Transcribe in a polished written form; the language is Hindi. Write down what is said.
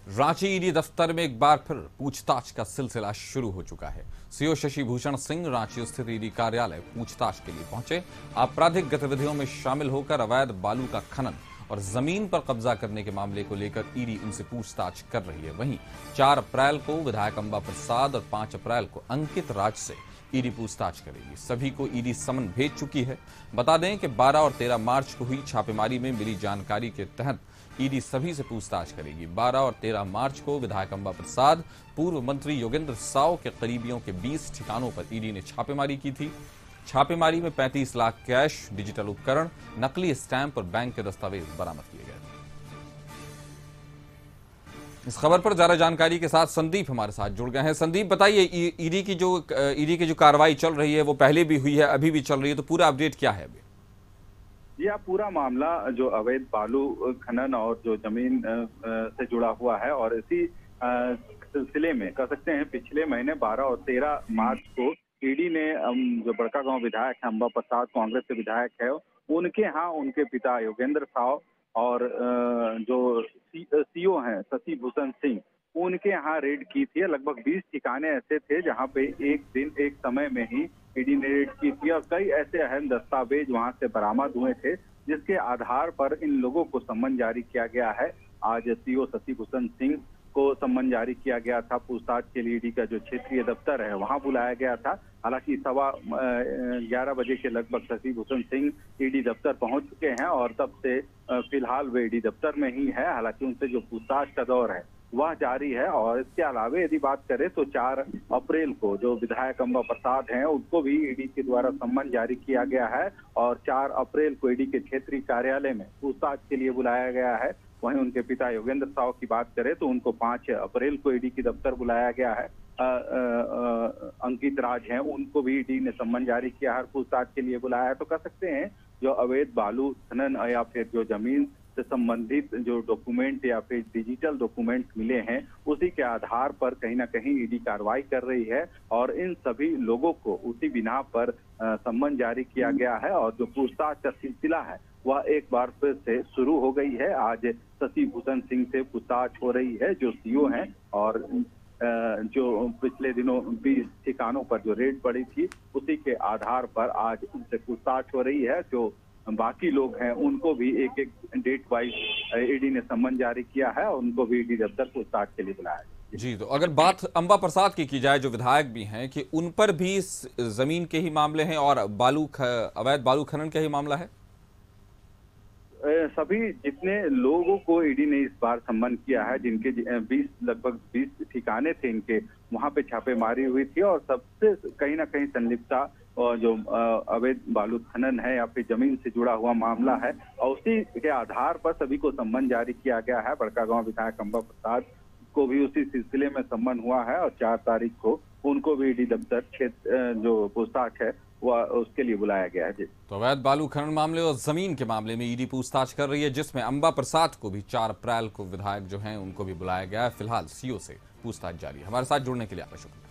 रांची ईडी दफ्तर में एक बार फिर पूछताछ का सिलसिला शुरू हो चुका है। सीओ शशि भूषण सिंह रांची स्थित ईडी कार्यालय पूछताछ के लिए पहुंचे। आपराधिक गतिविधियों में शामिल होकर अवैध बालू का खनन और जमीन पर कब्जा करने के मामले को लेकर ईडी उनसे पूछताछ कर रही है। वहीं 4 अप्रैल को विधायक अंबा प्रसाद और 5 अप्रैल को अंकित राज से ईडी पूछताछ करेगी। सभी को ईडी समन भेज चुकी है। बता दें कि 12 और 13 मार्च को हुई छापेमारी में मिली जानकारी के तहत ईडी सभी से पूछताछ करेगी। 12 और 13 मार्च को विधायक अंबा प्रसाद, पूर्व मंत्री योगेंद्र साव के करीबियों के 20 ठिकानों पर ईडी ने छापेमारी की थी। छापेमारी में 35 लाख कैश, डिजिटल उपकरण, नकली स्टैंप और बैंक के दस्तावेज बरामद किए गए। इस खबर पर ज्यादा जानकारी के साथ संदीप हमारे साथ जुड़ गए हैं। संदीप, बताइए, ईडी की जो कार्रवाई चल रही है वो पहले भी हुई है, अभी भी चल रही है, तो पूरा अपडेट क्या है अभी? यह पूरा मामला जो अवैध बालू खनन और जो जमीन से जुड़ा हुआ है और इसी सिलसिले में कह सकते हैं पिछले महीने 12 और 13 मार्च को ईडी ने जो बड़कागांव विधायक है अंबा प्रसाद, कांग्रेस के विधायक है, उनके यहाँ उनके पिता योगेंद्र साव और जो सीओ हैं शशि भूषण सिंह, उनके यहाँ रेड की थी। लगभग 20 ठिकाने ऐसे थे जहाँ पे एक दिन एक समय में ही ईडी ने रेड की थी और कई ऐसे अहम दस्तावेज वहां से बरामद हुए थे, जिसके आधार पर इन लोगों को सम्मन जारी किया गया है। आज सीओ शशि भूषण सिंह को सम्मन जारी किया गया था। पूछताछ के लिए ईडी का जो क्षेत्रीय दफ्तर है वहां बुलाया गया था। हालांकि 11:15 बजे के लगभग शशि भूषण सिंह ईडी दफ्तर पहुंच चुके हैं और तब से फिलहाल वे ईडी दफ्तर में ही है। हालांकि उनसे जो पूछताछ का दौर है वह जारी है। और इसके अलावा यदि बात करें तो 4 अप्रैल को जो विधायक अंबा प्रसाद हैं उनको भी ईडी के द्वारा सम्मन जारी किया गया है और 4 अप्रैल को ईडी के क्षेत्रीय कार्यालय में पूछताछ के लिए बुलाया गया है। वहीं उनके पिता योगेंद्र साव की बात करें तो उनको 5 अप्रैल को ईडी की दफ्तर बुलाया गया है। अंकित राज हैं, उनको भी ईडी ने सम्मन जारी किया है, पूछताछ के लिए बुलाया है। तो कह सकते हैं जो अवैध बालू खनन या फिर जो जमीन से संबंधित जो डॉक्यूमेंट या फिर डिजिटल डॉक्यूमेंट मिले हैं उसी के आधार पर कहीं ना कहीं ईडी कार्रवाई कर रही है और इन सभी लोगों को उसी बिना पर सम्मन जारी किया गया है। और जो पूछताछ का सिलसिला है वह एक बार फिर से शुरू हो गई है। आज शशि भूषण सिंह से पूछताछ हो रही है जो सीओ हैं और जो पिछले दिनों 20 ठिकानों पर जो रेड पड़ी थी उसी के आधार पर आज उनसे पूछताछ हो रही है। जो बाकी लोग हैं उनको भी एक एक डेट वाइज ईडी ने सम्मन जारी किया है और उनको भी ईडी दफ्तर पूछताछ के लिए बुलाया है। जी, तो अगर बात अंबा प्रसाद की जाए जो विधायक भी हैं, कि उन पर भी जमीन के ही मामले हैं और अवैध बालू खनन का ही मामला है? सभी जितने लोगों को ईडी ने इस बार सम्मन किया है, जिनके लगभग 20 ठिकाने थे इनके, वहां पे छापेमारी हुई थी और सबसे कहीं ना कहीं संलिप्तता और जो अवैध बालू खनन है या फिर जमीन से जुड़ा हुआ मामला है और उसी के आधार पर सभी को सम्मन जारी किया गया है। बड़कागांव विधायक अंबा प्रसाद को भी उसी सिलसिले में सम्मन हुआ है और 4 तारीख को उनको भी ईडी दफ्तर क्षेत्र जो पूछताछ है वह उसके लिए बुलाया गया है। तो अवैध बालू खनन मामले और जमीन के मामले में ईडी पूछताछ कर रही है, जिसमें अंबा प्रसाद को भी 4 अप्रैल को विधायक जो हैं उनको भी बुलाया गया है। फिलहाल सीओ से पूछताछ जारी है। हमारे साथ जुड़ने के लिए आपका शुक्रिया।